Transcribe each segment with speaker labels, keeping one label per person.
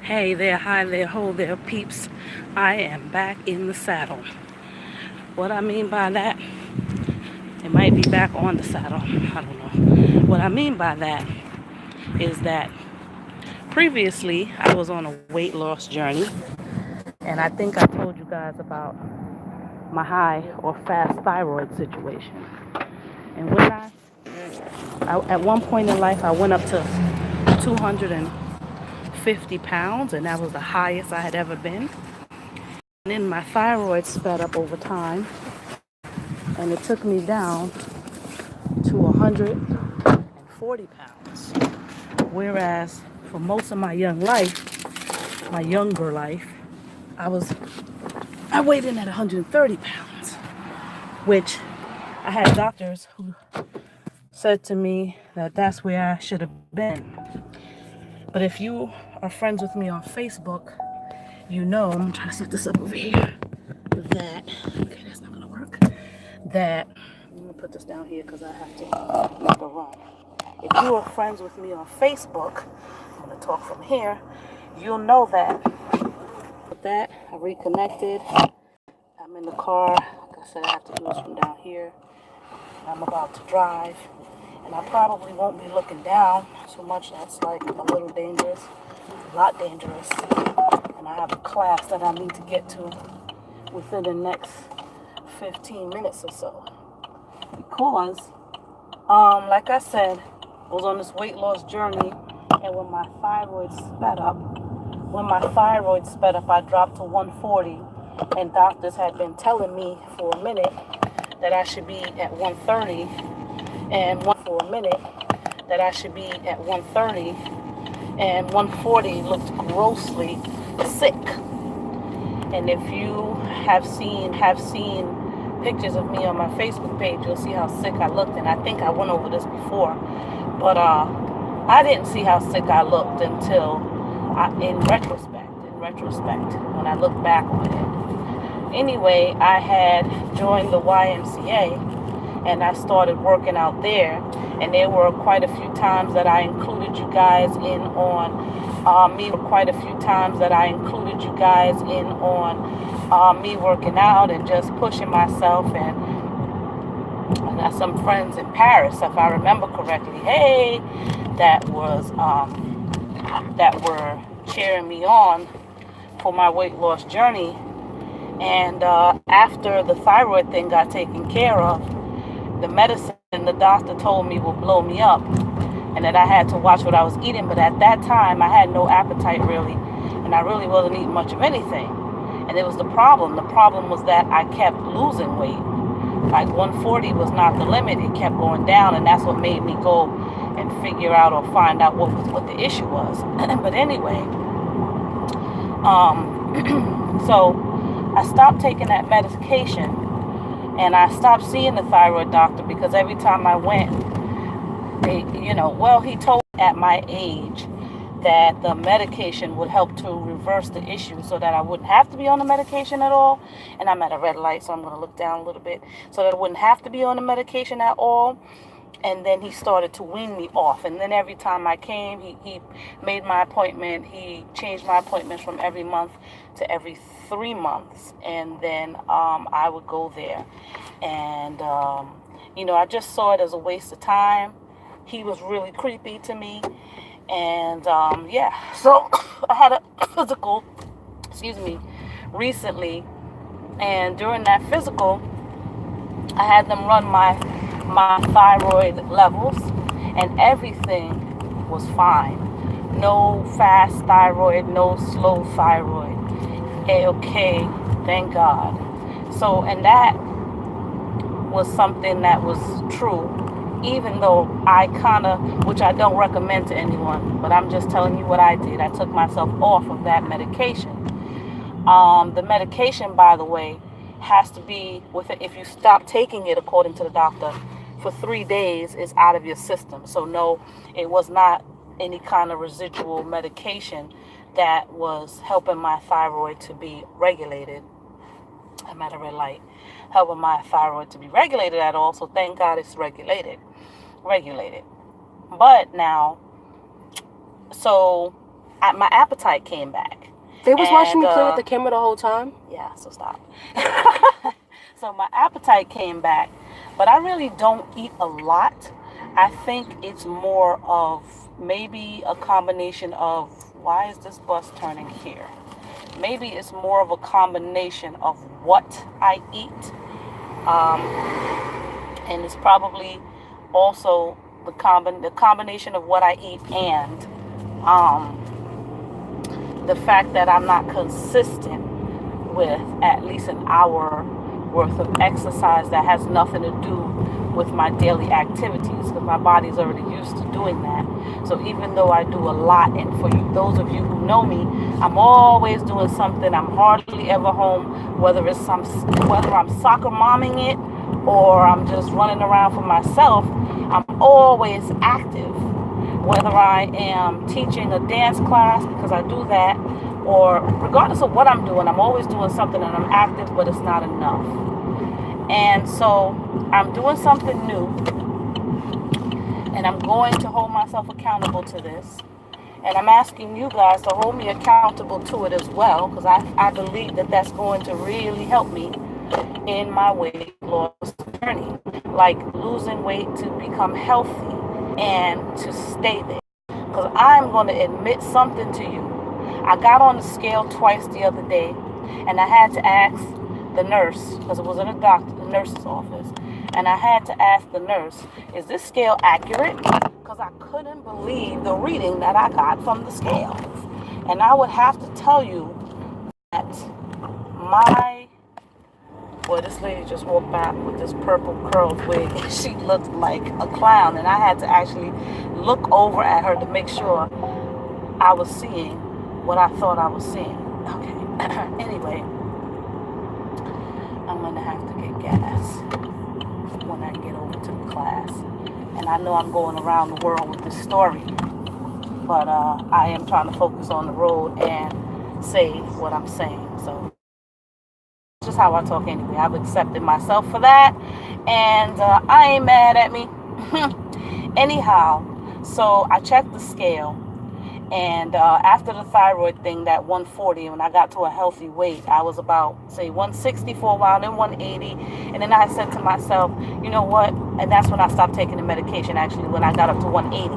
Speaker 1: Hey there, hi there, ho there, peeps. I am back in the saddle. What I mean by that, it might be back on the saddle. I don't know. What I mean by that is that previously I was on a weight loss journey, and I think I told you guys about my high or fast thyroid situation. And at one point in life, I went up to 250 pounds, and that was the highest I had ever been. And then my thyroid sped up over time, and it took me down to 140 pounds. Whereas for most of my my younger life, I was I weighed in at 130 pounds, which I had doctors who said to me that that's where I should have been. But if you are friends with me on Facebook, you know, I'm trying to set this up over here, that, okay, that's not gonna work, that, I'm gonna put this down here because I have to make a run. If you are friends with me on Facebook, I'm gonna talk from here, you'll know that. With that, I reconnected, I'm in the car, like I said, I have to do this from down here. I'm about to drive, and I probably won't be looking down so much. That's like a little dangerous, a lot dangerous. And I have a class that I need to get to within the next 15 minutes or so. Because, like I said, I was on this weight loss journey, and when my thyroid sped up, I dropped to 140, and doctors had been telling me for a minute that I should be at 130, and for a minute that I should be at 130, and 140 looked grossly sick. And if you have seen pictures of me on my Facebook page, you'll see how sick I looked. And I think I went over this before, but I didn't see how sick I looked until in retrospect, when I look back on it. Anyway, I had joined the YMCA, and I started working out there. And there were quite a few times that I included you guys in on me working out and just pushing myself. And I got some friends in Paris, if I remember correctly, hey, that were cheering me on for my weight loss journey. And after the thyroid thing got taken care of, the medicine the doctor told me would blow me up, and that I had to watch what I was eating. But at that time, I had no appetite really, and I really wasn't eating much of anything. And it was the problem. The problem was that I kept losing weight. Like 140 was not the limit. It kept going down, and that's what made me go and figure out or find out what the issue was. But anyway, so I stopped taking that medication, and I stopped seeing the thyroid doctor because every time I went, he told me at my age that the medication would help to reverse the issue so that I wouldn't have to be on the medication at all. And I'm at a red light, so I'm going to look down a little bit, so that I wouldn't have to be on the medication at all. And then he started to wean me off. And then every time I came, he made my appointment. He changed my appointments from every month to every 3 months. And then I would go there. And, I just saw it as a waste of time. He was really creepy to me. And, so I had a physical, recently. And during that physical, I had them run my thyroid levels, and everything was fine. No fast thyroid, no slow thyroid. Okay, thank God. So, and that was something that was true, even though which I don't recommend to anyone, but I'm just telling you what I did. I took myself off of that medication. The medication, by the way, has to be with it. If you stop taking it, according to the doctor, for 3 days, it's out of your system. So no, it was not any kind of residual medication that was helping my thyroid to be regulated. I'm at a red light. Helping my thyroid to be regulated at all. So thank God it's regulated. But now, so my appetite came back.
Speaker 2: They was watching
Speaker 1: And,
Speaker 2: you play with the camera the whole time?
Speaker 1: Yeah, so stop. So my appetite came back, but I really don't eat a lot. I think it's more of maybe a combination of, why is this bus turning here? Maybe it's more of a combination of what I eat. And it's probably also the combination of what I eat and the fact that I'm not consistent with at least an hour worth of exercise that has nothing to do with my daily activities, because my body's already used to doing that. So even though I do a lot, and for you, those of you who know me, I'm always doing something. I'm hardly ever home, whether I'm soccer momming it or I'm just running around for myself. I'm always active, whether I am teaching a dance class, because I do that, or regardless of what I'm doing, I'm always doing something and I'm active, but it's not enough. And so I'm doing something new, and I'm going to hold myself accountable to this. And I'm asking you guys to hold me accountable to it as well, because I believe that that's going to really help me in my weight loss journey, like losing weight to become healthy and to stay there. Because I'm going to admit something to you. I got on the scale twice the other day, and I had to ask the nurse, because it was in the nurse's office, and I had to ask the nurse, is this scale accurate? Because I couldn't believe the reading that I got from the scale. And I would have to tell you that this lady just walked by with this purple curled wig, and she looked like a clown, and I had to actually look over at her to make sure I was seeing what I thought I was seeing. Okay. Anyway, I'm going to have to get gas when I get over to the class. And I know I'm going around the world with this story, but I am trying to focus on the road and say what I'm saying. So just how I talk anyway. I've accepted myself for that, and I ain't mad at me. Anyhow, so I checked the scale, and after the thyroid thing, that 140, when I got to a healthy weight, I was about, say, 160 for a while, then 180, and then I said to myself, you know what, and that's when I stopped taking the medication, actually, when I got up to 180,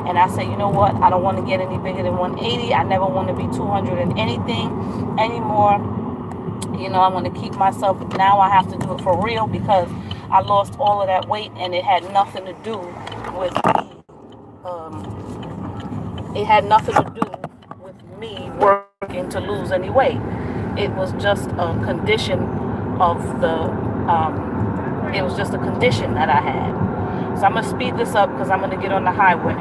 Speaker 1: and I said, you know what, I don't want to get any bigger than 180, I never want to be 200 and anything anymore. You know, I'm going to keep myself. Now I have to do it for real, because I lost all of that weight, and it had nothing to do with me. It had nothing to do with me working to lose any weight. It was just a condition of the. It was just a condition that I had. So I'm gonna speed this up because I'm gonna get on the highway.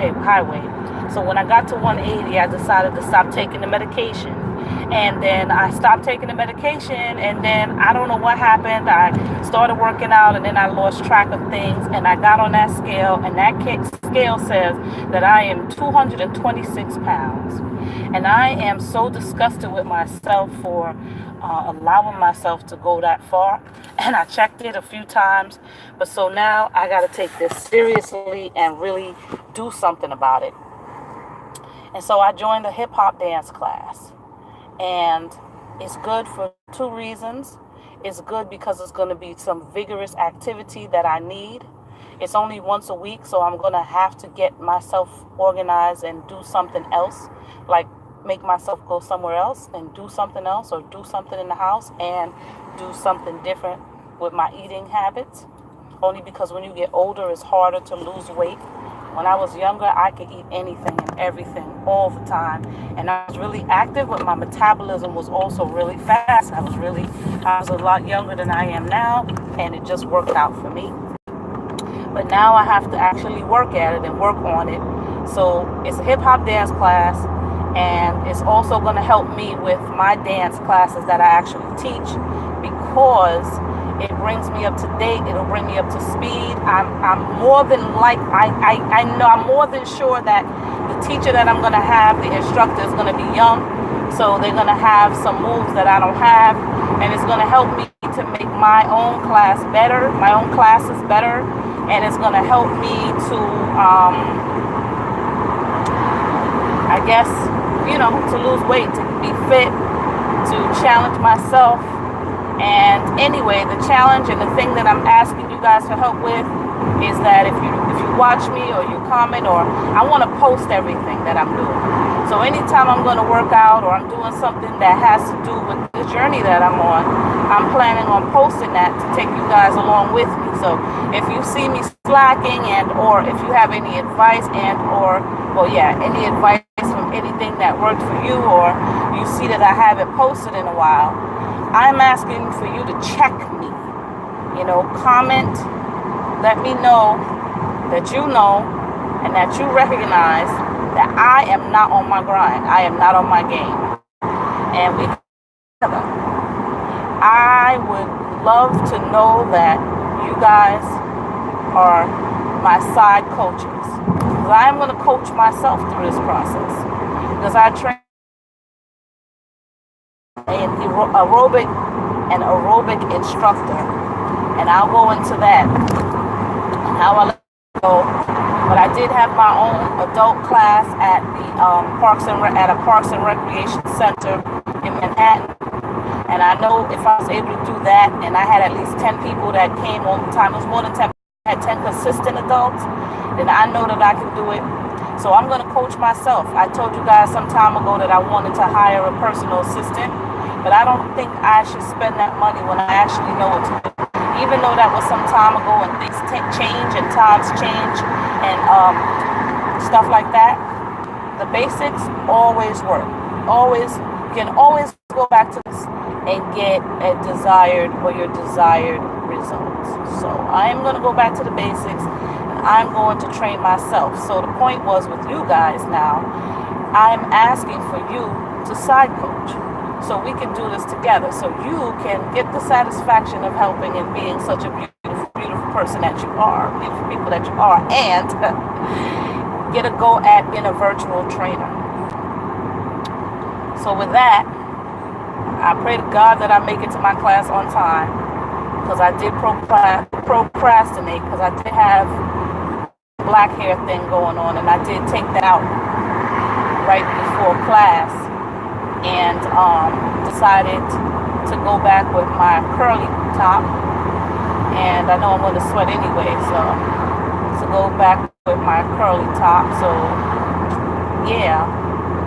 Speaker 1: So when I got to 180, I decided to stop taking the medication. And then I stopped taking the medication, and then I don't know what happened. I started working out, and then I lost track of things, and I got on that scale, and that scale says that I am 226 pounds. And I am so disgusted with myself for allowing myself to go that far. And I checked it a few times, but so now I got to take this seriously and really do something about it. And so I joined a hip-hop dance class. And it's good for two reasons. It's good because it's going to be some vigorous activity that I need. It's only once a week, so I'm going to have to get myself organized and do something else, like make myself go somewhere else and do something else, or do something in the house and do something different with my eating habits. Only because when you get older, it's harder to lose weight. When I was younger, I could eat anything and everything all the time. And I was really active, but my metabolism was also really fast. I was a lot younger than I am now, and it just worked out for me. But now I have to actually work at it and work on it. So it's a hip-hop dance class, and it's also going to help me with my dance classes that I actually teach, because it brings me up to date. It'll bring me up to speed. I'm more than I know, I'm more than sure that the teacher that I'm going to have, the instructor, is going to be young. So they're going to have some moves that I don't have. And it's going to help me to make my own class better, my own classes better. And it's going to help me to, I guess, to lose weight, to be fit, to challenge myself. And anyway, the challenge and the thing that I'm asking you guys for help with is that if you watch me or you comment, or I want to post everything that I'm doing. So anytime I'm going to work out or I'm doing something that has to do with the journey that I'm on, I'm planning on posting that to take you guys along with me. So if you see me slacking, and or if you have any advice any advice from anything that worked for you, or you see that I haven't posted in a while, I'm asking for you to check me. Comment, let me know that you know and that you recognize that I am not on my grind. I am not on my game. And we together. I would love to know that you guys are my side coaches. Because I am going to coach myself through this process. Because I train an aerobic instructor. And I'll go into that and how I let go. But I did have my own adult class at the Parks and Recreation Center in Manhattan. And I know if I was able to do that, and I had at least 10 people that came all the time, it was more than 10, I had 10 consistent adults, then I know that I can do it. So I'm going to coach myself. I told you guys some time ago that I wanted to hire a personal assistant, but I don't think I should spend that money when I actually know what to do. Even though that was some time ago and things change and times change and stuff like that, the basics always work. You can always go back to this and get your desired results. So I'm going to go back to the basics, and I'm going to train myself. So the point was with you guys now, I'm asking for you to side coach. So we can do this together. So you can get the satisfaction of helping and being such a beautiful, beautiful person that you are, beautiful people that you are, and get a go at being a virtual trainer. So with that, I pray to God that I make it to my class on time, because I did procrastinate, because I did have black hair thing going on, and I did take that out right before class. And decided to go back with my curly top, and I know I'm going to sweat anyway, so to go back with my curly top. So yeah,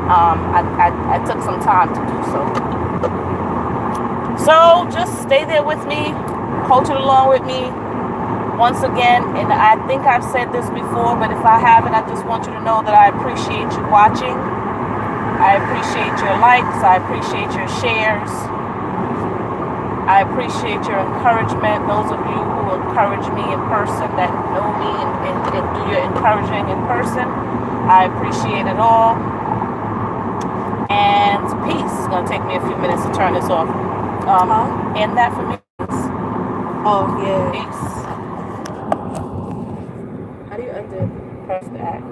Speaker 1: I took some time to do so. So just stay there with me, coach it along with me. Once again, and I think I've said this before, but if I haven't, I just want you to know that I appreciate you watching. I appreciate your likes. I appreciate your shares. I appreciate your encouragement. Those of you who encourage me in person, that know me and do your encouraging in person, I appreciate it all. And peace. It's going to take me a few minutes to turn this off. End that for me, please.
Speaker 2: Oh, yeah.
Speaker 1: Peace. How do you end it? Press the X.